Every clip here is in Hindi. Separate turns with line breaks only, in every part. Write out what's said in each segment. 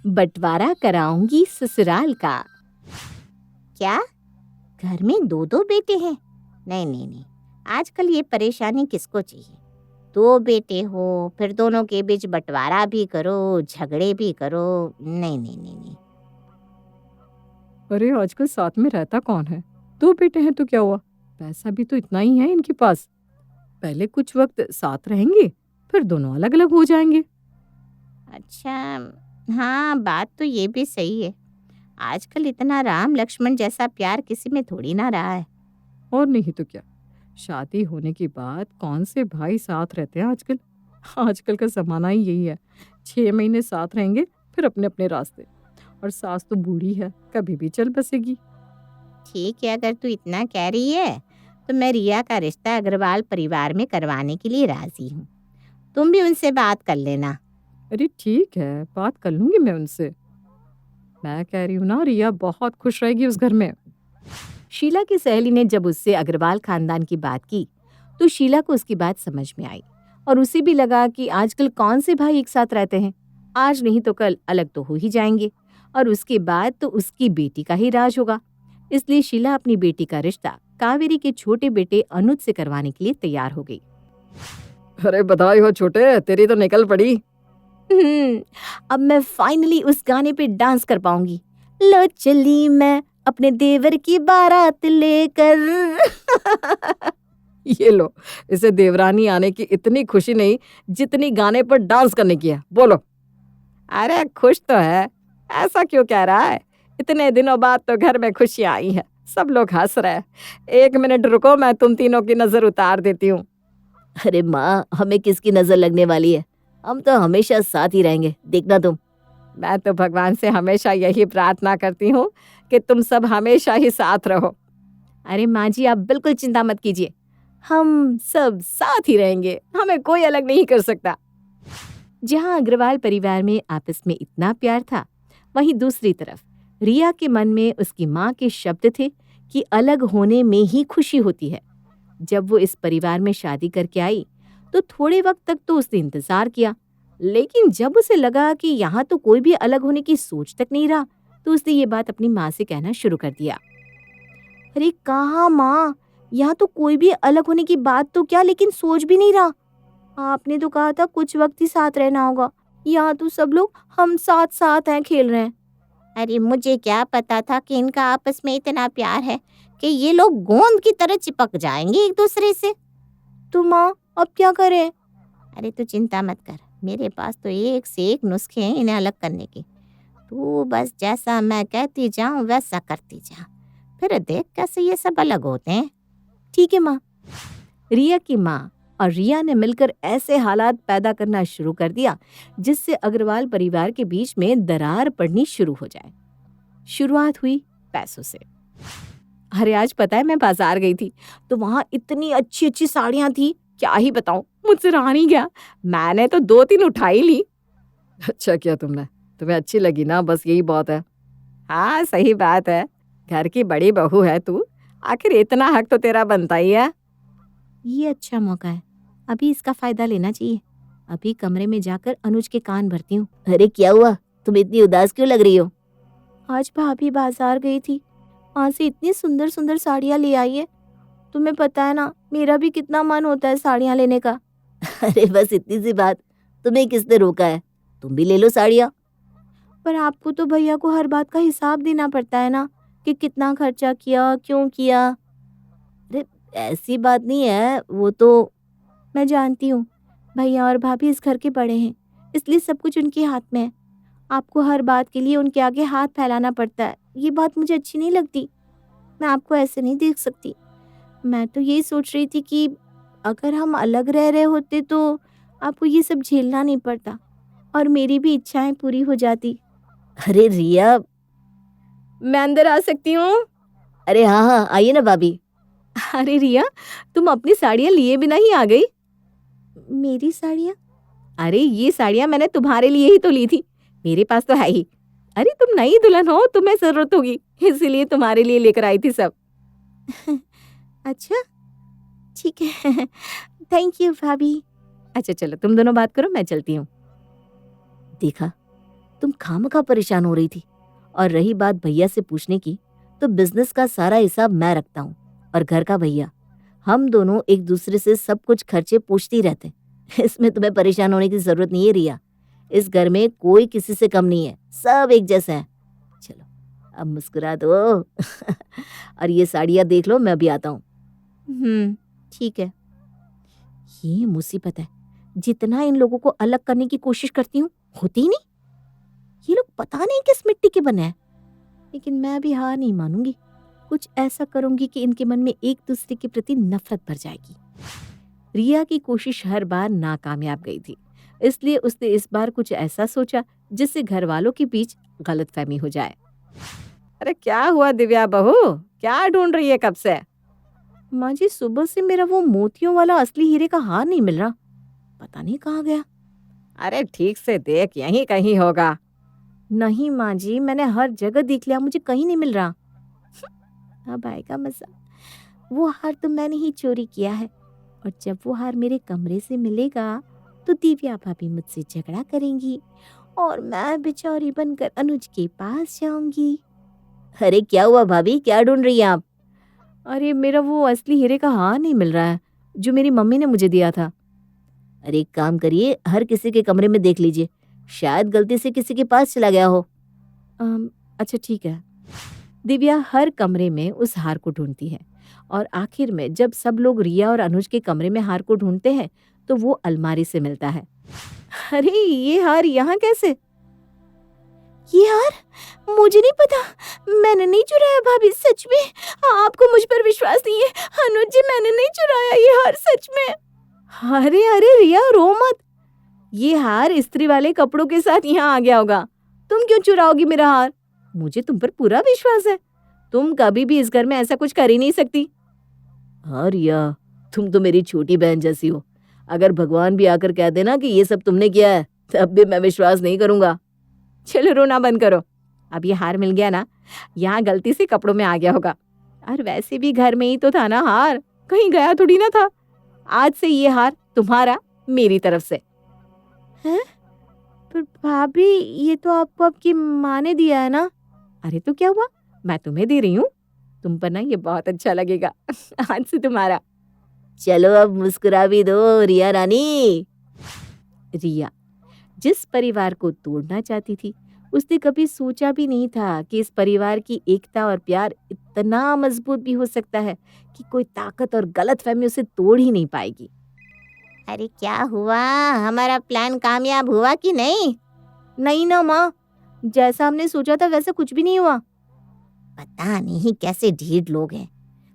बंटवारा कराऊंगी ससुराल का। क्या घर में दो दो बेटे हैं? नहीं नहीं नहीं, आजकल ये परेशानी किसको चाहिए। दो बेटे हो फिर दोनों के बीच बंटवारा भी करो, झगड़े भी करो। नहीं नहीं नहीं नहीं।
अरे आजकल साथ में रहता कौन है? दो बेटे हैं तो क्या हुआ, पैसा भी तो इतना ही है इनके पास। पहले कुछ वक्त साथ रहेंगे, फिर दोनों अलग अलग हो जाएंगे।
अच्छा, हाँ बात तो ये भी सही है। आजकल इतना राम लक्ष्मण जैसा प्यार किसी में थोड़ी ना रहा है।
और नहीं तो क्या, शादी होने के बाद कौन से भाई साथ रहते हैं आजकल। आजकल का ज़माना ही यही है, 6 महीने साथ रहेंगे फिर अपने अपने रास्ते। और सास तो बूढ़ी है, कभी भी चल बसेगी।
ठीक है, अगर तू इतना कह रही है तो मैं रिया का रिश्ता अग्रवाल परिवार में करवाने के लिए राजी हूँ। तुम भी उनसे बात कर लेना।
अरे ठीक है, बात कर लूंगी मैं उनसे। मैं कह रही हूँ ना, रिया बहुत खुश रहेगी उस घर में।
शीला की सहेली ने जब उससे अग्रवाल खानदान की बात की तो शीला को उसकी बात समझ में आई और उसे भी लगा कि आजकल कौन से भाई एक साथ रहते हैं। आज नहीं तो कल अलग तो हो ही जाएंगे और उसके बाद तो उसकी बेटी का ही राज होगा। इसलिए शीला अपनी बेटी का रिश्ता कावेरी के छोटे बेटे अनुज से करवाने के लिए तैयार हो गई।
अरे बधाई हो छोटे, तेरी तो निकल पड़ी।
अब मैं फाइनली उस गाने पे डांस कर पाऊंगी। लो चली मैं अपने देवर की बारात लेकर।
ये लो, इसे देवरानी आने की इतनी खुशी नहीं जितनी गाने पर डांस करने की है। बोलो। अरे खुश तो है, ऐसा क्यों कह रहा है? इतने दिनों बाद तो घर में खुशियां आई है, सब लोग हंस रहे हैं। 1 मिनट रुको, मैं तुम तीनों की नजर उतार देती हूँ।
अरे माँ, हमें किसकी नजर लगने वाली है? हम तो हमेशा साथ ही रहेंगे, देखना तुम।
मैं तो भगवान से हमेशा यही प्रार्थना करती हूँ कि तुम सब हमेशा ही साथ रहो।
अरे माँ जी, आप बिल्कुल चिंता मत कीजिए, हम सब साथ ही रहेंगे, हमें कोई अलग नहीं कर सकता। जहाँ अग्रवाल परिवार में आपस में इतना प्यार था, वहीं दूसरी तरफ रिया के मन में उसकी माँ के शब्द थे कि अलग होने में ही खुशी होती है। जब वो इस परिवार में शादी करके आई तो थोड़े वक्त तक तो उसने इंतजार किया, लेकिन जब उसे लगा कि यहाँ तो कोई भी अलग होने की सोच तक नहीं रहा तो उसने ये बात अपनी माँ से कहना शुरू कर दिया। अरे कहाँ माँ, यहाँ तो कोई भी अलग होने की बात तो क्या, लेकिन सोच भी नहीं रहा। आपने तो कहा था कुछ वक्त ही साथ रहना होगा, यहाँ तो सब लोग हम साथ साथ हैं खेल रहे हैं। अरे मुझे क्या पता था कि इनका आपस में इतना प्यार है कि ये लोग गोंद की तरह चिपक जाएंगे एक दूसरे से। तो माँ अब क्या करें? अरे तू चिंता मत कर, मेरे पास तो एक से एक नुस्खे हैं इन्हें अलग करने के। तू बस जैसा मैं कहती जाऊं वैसा करती जा, फिर देख कैसे ये सब अलग होते हैं। ठीक है माँ। रिया की माँ और रिया ने मिलकर ऐसे हालात पैदा करना शुरू कर दिया जिससे अग्रवाल परिवार के बीच में दरार पड़नी शुरू हो जाए। शुरुआत हुई पैसों से। अरे आज पता है, मैं बाजार गई थी तो वहां इतनी अच्छी अच्छी साड़ियां थी, क्या ही बताऊं, मुझसे रहा नहीं गया। मैंने तो 2-3 उठा ही ली।
अच्छा किया तुमने, तुम्हें अच्छी लगी ना, बस यही बहुत है। हाँ सही बात है, घर की बड़ी बहू है तू, आखिर इतना हक तो तेरा बनता ही है।
ये अच्छा मौका है, अभी इसका फायदा लेना चाहिए। अभी कमरे में जाकर अनुज के कान भरती हूँ। अरे क्या हुआ, तुम इतनी उदास क्यों लग रही हो? आज भाभी बाजार गई थी, वहां से इतनी सुंदर सुंदर साड़ियाँ ले आई है। तुम्हें पता है ना, मेरा भी कितना मन होता है साड़ियाँ लेने का। अरे बस इतनी सी बात, तुम्हें किसने रोका है? तुम भी ले लो साड़ियाँ। पर आपको तो भैया को हर बात का हिसाब देना पड़ता है ना, कि कितना खर्चा किया, क्यों किया। अरे ऐसी बात नहीं है, वो तो मैं जानती हूँ, भैया और भाभी इस घर के बड़े हैं, इसलिए सब कुछ उनके हाथ में है। आपको हर बात के लिए उनके आगे हाथ फैलाना पड़ता है, ये बात मुझे अच्छी नहीं लगती। मैं आपको ऐसे नहीं देख सकती। मैं तो यही सोच रही थी कि अगर हम अलग रह रहे होते तो आपको ये सब झेलना नहीं पड़ता और मेरी भी इच्छाएं पूरी हो जाती। अरे रिया, मैं अंदर आ सकती हूँ? अरे हाँ हाँ, आइए ना भाभी। अरे रिया, तुम अपनी साड़ियाँ लिए बिना ही आ गई। मेरी साड़ियाँ? अरे ये साड़ियाँ मैंने तुम्हारे लिए ही तो ली थी, मेरे पास तो है ही। अरे तुम नई दुल्हन हो, तुम्हें जरूरत होगी, इसीलिए तुम्हारे लिए लेकर आई थी सब। अच्छा ठीक है, थैंक यू भाभी। अच्छा चलो तुम दोनों बात करो, मैं चलती हूँ। देखा, तुम खामखा परेशान हो रही थी। और रही बात भैया से पूछने की, तो बिजनेस का सारा हिसाब मैं रखता हूँ और घर का भैया। हम दोनों एक दूसरे से सब कुछ खर्चे पूछते ही रहते हैं। इसमें तुम्हें परेशान होने की जरूरत नहीं है रिया। इस घर में कोई किसी से कम नहीं है, सब एक जैसे हैं। चलो अब मुस्कुरा दो। और ये साड़ियाँ देख लो, मैं अभी आता हूँ। ठीक है। ये मुसीबत है, जितना इन लोगों को अलग करने की कोशिश करती हूँ होती ही नहीं। ये लोग पता नहीं किस मिट्टी के बने हैं। लेकिन मैं भी हार नहीं मानूंगी, कुछ ऐसा करूंगी कि इनके मन में एक दूसरे के प्रति नफरत भर जाएगी। रिया की कोशिश हर बार नाकामयाब गई थी, इसलिए उसने इस बार कुछ ऐसा सोचा जिससे घर वालों के बीच गलतफहमी हो जाए।
अरे क्या हुआ दिव्या बहू, क्या ढूंढ रही है कब से?
माँ जी, सुबह से मेरा वो मोतियों वाला असली हीरे का हार नहीं मिल रहा, पता नहीं कहाँ गया।
अरे ठीक से देख, यहीं कहीं होगा।
नहीं माँ जी, मैंने हर जगह देख लिया, मुझे कहीं नहीं मिल रहा। अब आएगा मजा। वो हार तो मैंने ही चोरी किया है, और जब वो हार मेरे कमरे से मिलेगा तो दिव्या भाभी मुझसे झगड़ा करेंगी और मैं बेचारी बनकर अनुज के पास जाऊंगी। अरे क्या हुआ भाभी, क्या ढूंढ रही हैं आप? अरे मेरा वो असली हीरे का हार नहीं मिल रहा है जो मेरी मम्मी ने मुझे दिया था। अरे एक काम करिए, हर किसी के कमरे में देख लीजिए, शायद गलती से किसी के पास चला गया हो। अच्छा ठीक है। दिव्या हर कमरे में उस हार को ढूंढती है और आखिर में जब सब लोग रिया और अनुज के कमरे में हार को ढूंढते हैं तो वो अलमारी से मिलता है। अरे ये हार यहाँ कैसे? ये हार मुझे नहीं पता, मैंने नहीं चुराया भाभी, सच में। आपको मुझ पर विश्वास नहीं है? अनुज जी, मैंने नहीं चुराया ये हार, सच में। अरे अरे रिया, रो मत। ये हार इस्त्री वाले कपड़ों के साथ यहाँ आ गया होगा। तुम क्यों चुराओगी मेरा हार? मुझे तुम पर पूरा विश्वास है, तुम कभी भी इस घर में ऐसा कुछ कर ही नहीं सकती। हाँ रिया, तुम तो मेरी छोटी बहन जैसी हो। अगर भगवान भी आकर कह देना कि ये सब तुमने किया है, तब भी मैं विश्वास नहीं करूंगा। चलो रोना बंद करो, अब ये हार मिल गया ना, यहाँ गलती से कपड़ों में आ गया होगा। और वैसे भी घर में ही तो था ना हार, कहीं गया थोड़ी ना था। आज से ये हार तुम्हारा, मेरी तरफ से। हैं? पर भाभी, ये तो आपको आपकी माँ ने दिया है ना? अरे तो क्या हुआ, मैं तुम्हें दे रही हूँ, तुम पर ना ये बहुत अच्छा लगेगा। आज से तुम्हारा। चलो अब मुस्कुरा भी दो रिया रानी। रिया जिस परिवार को तोड़ना चाहती थी, उसने कभी सोचा भी नहीं था कि इस परिवार की एकता और प्यार इतना मजबूत भी हो सकता है कि कोई ताकत और गलतफहमी उसे तोड़ ही नहीं पाएगी। अरे क्या हुआ, हमारा प्लान कामयाब हुआ कि नहीं? नहीं ना माँ, जैसा हमने सोचा था वैसा कुछ भी नहीं हुआ। पता नहीं कैसे ढीठ लोग हैं,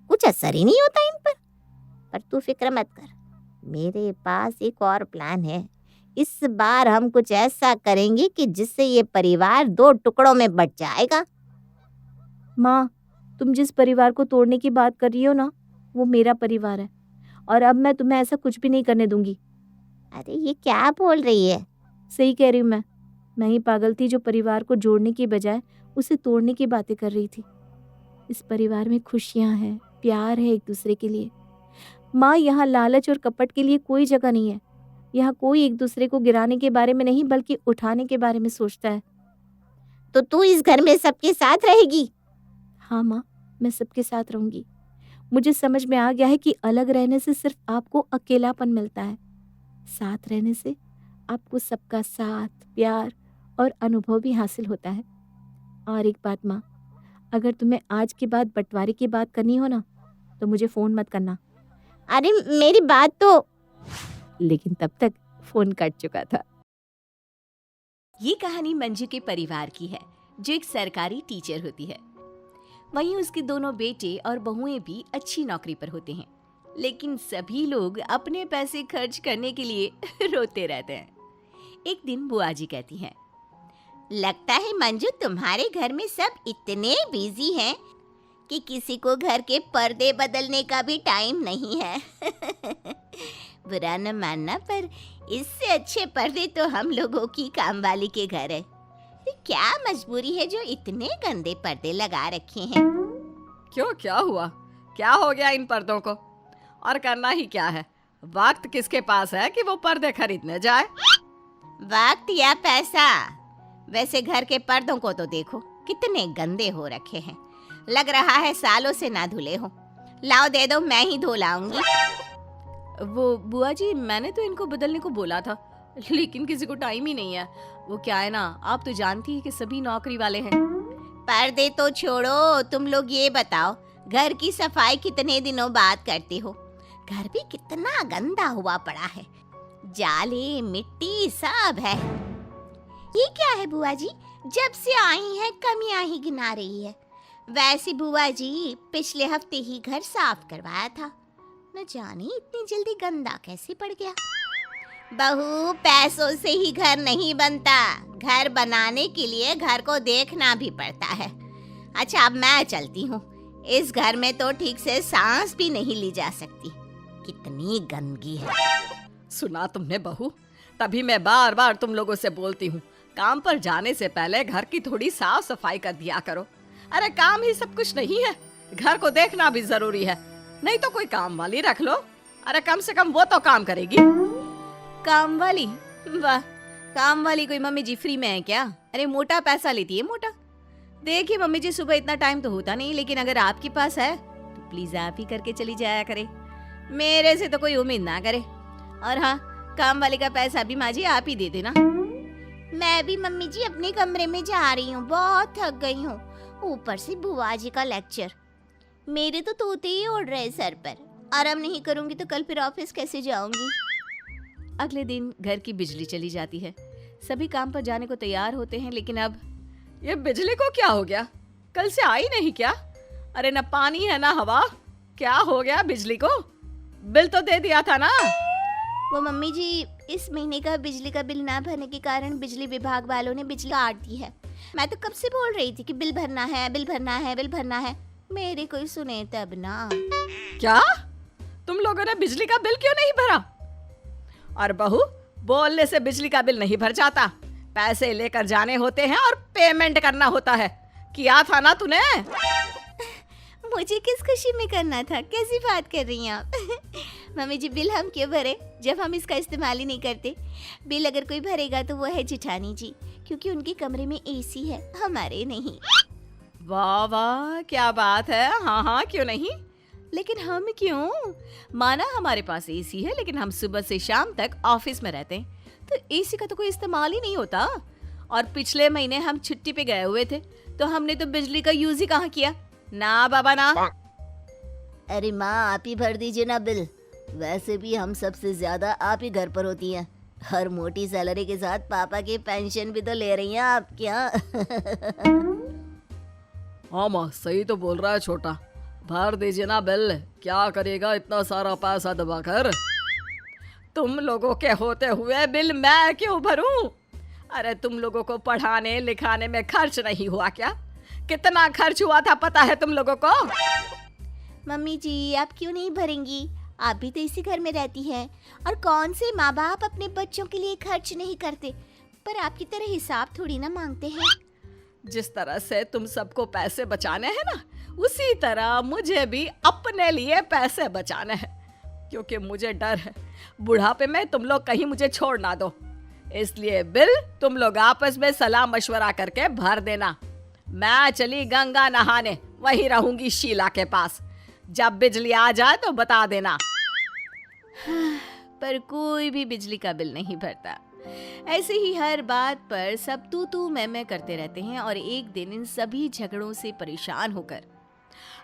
कुछ असर ही नहीं होता इन पर तू फिक्र मत कर, मेरे पास एक और प्लान है। इस बार हम कुछ ऐसा करेंगे कि जिससे ये परिवार 2 टुकड़ों में बट जाएगा। माँ, तुम जिस परिवार को तोड़ने की बात कर रही हो ना, वो मेरा परिवार है, और अब मैं तुम्हें ऐसा कुछ भी नहीं करने दूंगी। अरे ये क्या बोल रही है? सही कह रही हूँ मैं ही पागल थी जो परिवार को जोड़ने की बजाय उसे तोड़ने की बातें कर रही थी। इस परिवार में खुशियाँ हैं, प्यार है एक दूसरे के लिए। माँ, यहाँ लालच और कपट के लिए कोई जगह नहीं है। यहाँ कोई एक दूसरे को गिराने के बारे में नहीं, बल्कि उठाने के बारे में सोचता है। तो तू इस घर में सबके साथ रहेगी? हाँ माँ, मैं सबके साथ रहूंगी। मुझे समझ में आ गया है कि अलग रहने से सिर्फ आपको अकेलापन मिलता है, साथ रहने से आपको सबका साथ, प्यार और अनुभव भी हासिल होता है। और एक बात माँ, अगर तुम्हें आज के बाद बंटवारे की बात करनी हो ना, तो मुझे फ़ोन मत करना। अरे मेरी बात तो। लेकिन तब तक फ़ोन कट चुका था।
ये कहानी मंजू के परिवार की है, जो एक सरकारी टीचर होती है। वहीं उसके दोनों बेटे और बहुएं भी अच्छी नौकरी पर होते हैं, लेकिन सभी लोग अपने पैसे खर्च करने के लिए रोते रहते हैं। एक दिन बुआ जी कहती हैं, लगता है मंजू तुम्हारे घर में सब इतने बिजी हैं कि किसी को घर के पर्दे बदलने का भी टाइम नहीं है। बुरा न मानना, पर इससे अच्छे पर्दे तो हम लोगों की कामवाली के घर है। क्या मजबूरी है जो इतने गंदे पर्दे लगा रखे हैं?
क्यों, क्या हुआ, क्या हो गया इन पर्दों को? और करना ही क्या है, वक्त किसके पास है कि वो पर्दे खरीदने जाए?
वक्त या पैसा, वैसे घर के पर्दों को तो देखो, कितने गंदे हो रखे हैं। लग रहा है सालों से ना धुले हो। लाओ दे दो, मैं ही धो लाऊंगी।
वो बुआ जी, मैंने तो इनको बदलने को बोला था, लेकिन किसी को टाइम ही नहीं है। वो क्या है ना, आप तो जानती है कि सभी नौकरी वाले हैं।
पर्दे तो छोड़ो, तुम लोग ये बताओ, घर की सफाई कितने दिनों बाद करते हो? घर भी कितना गंदा हुआ पड़ा है, जाले मिट्टी सब है। ये क्या है बुआ जी, जब से आई है कमियां ही गिना रही है। वैसे बुआ जी, पिछले हफ्ते ही घर साफ करवाया था, न जाने इतनी जल्दी गंदा कैसे पड़ गया। बहू, पैसों से ही घर नहीं बनता, घर बनाने के लिए घर को देखना भी पड़ता है। अच्छा, अब मैं चलती हूँ। इस घर में तो ठीक से सांस भी नहीं ली जा सकती, कितनी गंदगी है।
सुना तुमने बहू, तभी मैं बार बार तुम लोगों से बोलती हूँ, काम पर जाने से पहले घर की थोड़ी साफ सफाई कर दिया करो। अरे काम ही सब कुछ नहीं है, घर को देखना भी जरूरी है। नहीं तो कोई काम वाली रख लो, अरे कम से कम वो तो काम करेगी।
काम वाली? वाह, काम वाली कोई मम्मी जी फ्री में है क्या? अरे मोटा पैसा लेती है, मोटा। देखिए मम्मी जी, सुबह इतना टाइम तो होता नहीं, लेकिन अगर आपके पास है तो प्लीज आप ही करके चली जाया करे, मेरे से तो कोई उम्मीद ना करे। और हाँ, काम वाले का पैसा भी माँ जी आप ही दे देना।
मैं भी मम्मी जी अपने कमरे में जा रही हूँ, बहुत थक गई हूँ। ऊपर से बुआ जी का लेक्चर, मेरे तो तोते ही उड़ रहे सर पर। आराम नहीं करूंगी तो कल फिर ऑफिस कैसे जाऊंगी?
अगले दिन घर की बिजली चली जाती है। सभी काम पर जाने को तैयार होते हैं, लेकिन अब
ये बिजली को क्या हो गया? कल से आई नहीं क्या? अरे न पानी है ना हवा, क्या हो गया बिजली को? बिल तो दे दिया था ना।
वो मम्मी जी, इस महीने का बिजली का बिल ना भरने के कारण बिजली विभाग वालों ने बिजली काट दी है। मैं तो कब से बोल रही थी कि बिल भरना है, बिल भरना है, बिल भरना है। मेरे कोई सुने तब ना।
क्या तुम लोगों ने बिजली का बिल क्यों नहीं भरा? और बहू, बोलने से बिजली का बिल नहीं भर जाता, पैसे लेकर जाने होते हैं और पेमेंट करना होता है। किया था ना तूने?
मुझे किस खुशी में करना था, कैसी बात कर रही हैं आप? मम्मी जी, बिल हम क्यों भरे जब हम इसका इस्तेमाल ही नहीं करते? बिल अगर कोई भरेगा तो वो है जेठानी जी, क्योंकि उनके कमरे में एसी है, हमारे नहीं।
वाह वाह, क्या बात है। हाँ हाँ, क्यों नहीं।
लेकिन हम क्यों? माना हमारे पास एसी है, लेकिन हम सुबह से शाम तक ऑफिस में रहते हैं, तो एसी का तो कोई इस्तेमाल ही नहीं होता। और पिछले महीने हम छुट्टी पे गए हुए थे, तो हमने तो बिजली का यूज ही कहाँ किया। ना बाबा ना।
अरे माँ, आप ही भर दीजिए ना बिल, वैसे भी हम सबसे ज्यादा आप ही घर पर होती हैं। हर मोटी सैलरी के साथ पापा की पेंशन भी तो ले रही हैं आप क्या?
हाँ माँ, सही तो बोल रहा है छोटा, भर दीजिए ना बिल। क्या करेगा इतना सारा पैसा दबाकर? तुम लोगों के होते हुए बिल मैं क्यों भरूं? अरे तुम लोगों को पढ़ाने लिखाने में खर्च नहीं हुआ क्या? कितना खर्च हुआ था पता है तुम लोगों को?
मम्मी जी, आप क्यों नहीं भरेंगी? आप भी तो इसी घर में रहती हैं, और कौन से माँ बाप अपने बच्चों के लिए खर्च नहीं करते, पर आपकी तरह हिसाब थोड़ी ना मांगते हैं।
जिस तरह से तुम सबको पैसे बचाने हैं ना, उसी तरह मुझे भी अपने लिए पैसे बचाने हैं, क्योंकि मुझे डर है बुढ़ापे में तुम लोग कहीं मुझे छोड़ ना दो। इसलिए बिल तुम लोग आपस में सलाह मशवरा करके भर देना। मैं चली गंगा नहाने, वहीं रहूंगी शीला के पास। जब बिजली आ जाए तो बता देना।
पर कोई भी बिजली का बिल नहीं भरता। ऐसे ही हर बात पर सब तू मैं करते रहते हैं, और एक दिन इन सभी झगड़ों से परेशान होकर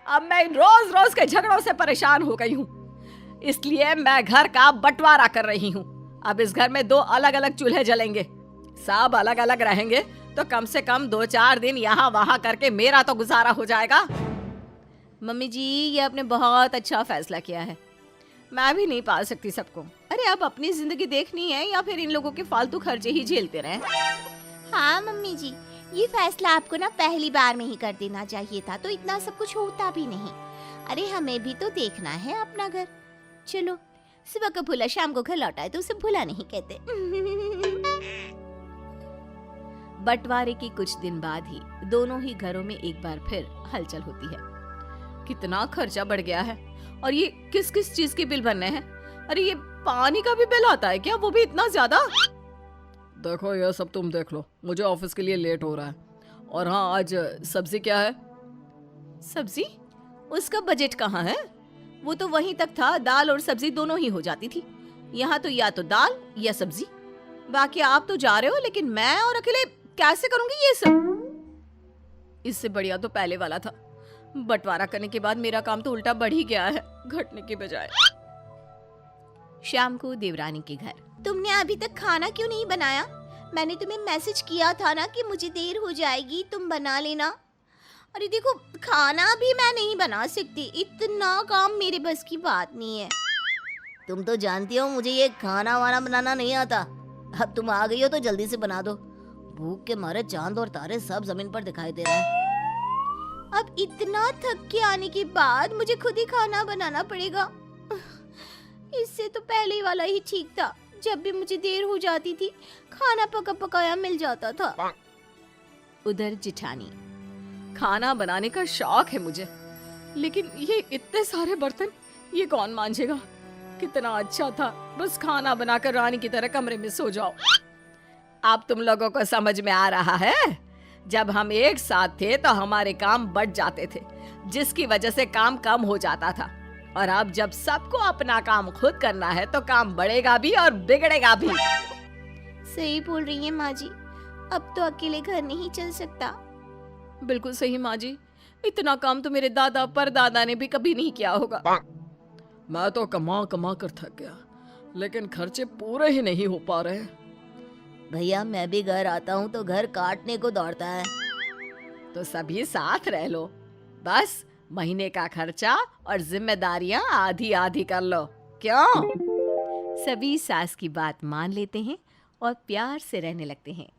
अब मैं रोज रोज के झगड़ों से परेशान हो गई हूँ, इसलिए मैं घर का बंटवारा कर रही हूँ। अब इस घर में 2 अलग अलग चूल्हे जलेंगे, सब अलग अलग रहेंगे, तो कम से कम 2-4 दिन यहाँ वहाँ करके मेरा तो गुजारा हो जाएगा।
मम्मी जी, ये आपने बहुत अच्छा फैसला किया है। मैं भी नहीं पाल सकती सबको। अरे आप अपनी जिंदगी देखनी है या फिर इन लोगों के फालतू खर्चे ही झेलते रहें?
हाँ मम्मी जी, ये फैसला आपको ना पहली बार में ही कर देना चाहिए था, तो इतना सब कुछ होता भी नहीं। अरे हमें भी तो देखना है अपना घर। चलो, सुबह को भूला शाम को घर लौटा है तो उसे भूला नहीं कहते।
बंटवारे के कुछ दिन बाद ही दोनों ही घरों में एक बार फिर हलचल होती है। कितना खर्चा बढ़ गया है, और ये किस किस चीज के बिल भरने हैं? अरे ये पानी का भी बिल आता है क्या, वो भी इतना ज्यादा?
देखो ये सब तुम देख लो, मुझे ऑफिस के लिए लेट हो रहा है। और हाँ, आज सब्जी क्या है?
सब्जी? उसका बजट कहाँ है? वो तो वहीं तक था, दाल और सब्जी दोनों ही हो जाती थी। यहाँ तो या तो दाल या सब्जी। बाकी आप तो जा रहे हो, लेकिन मैं और अकेले कैसे करूंगी ये सब? इससे बढ़िया तो पहले वाला था। बंटवारा करने के बाद मेरा काम तो उल्टा बढ़ ही गया है, घटने के बजाय। शाम को देवरानी के घर। तुमने अभी तक खाना क्यों नहीं बनाया? मैंने तुम्हें मैसेज किया था ना कि मुझे देर हो जाएगी, तुम बना लेना। अरे देखो, खाना भी मैं नहीं बना सकती, इतना काम मेरे बस की बात नहीं है। तुम तो जानती हो मुझे ये खाना वाना बनाना नहीं आता। अब तुम आ गई हो तो जल्दी से बना दो। भूख के मारे चांद और तारे सब जमीन पर दिखाई दे रहे हैं। अब इतना थक के आने के बाद मुझे खुद ही खाना बनाना पड़ेगा। इससे तो पहले ही वाला ही ठीक था, जब भी मुझे देर हो जाती थी खाना पका पकाया मिल जाता था। उधर जिठानी।
खाना बनाने का शौक है मुझे, लेकिन ये इतने सारे बर्तन, ये कौन मांजेगा? कितना अच्छा था, बस खाना बनाकर रानी की तरह कमरे में सो जाओ। अब तुम लोगों को समझ में आ रहा है? जब हम एक साथ थे तो हमारे काम बढ़ जाते थे, जिसकी वजह से काम कम हो जाता था। और अब जब सबको अपना काम खुद करना है तो काम बढ़ेगा भी और बिगड़ेगा भी।
सही बोल रही है माँ जी, अब तो अकेले घर नहीं चल सकता।
बिल्कुल सही माँ जी, इतना काम तो मेरे दादा परदादा ने भी कभी नहीं किया होगा। मैं तो कमा कमा कर थक गया, लेकिन खर्चे पूरे ही नहीं हो पा रहे।
भैया मैं भी घर आता हूँ तो घर काटने को दौड़ता है।
तो सभी साथ रह लो, बस महीने का खर्चा और जिम्मेदारियां आधी आधी कर लो, क्यों?
सभी सास की बात मान लेते हैं और प्यार से रहने लगते हैं।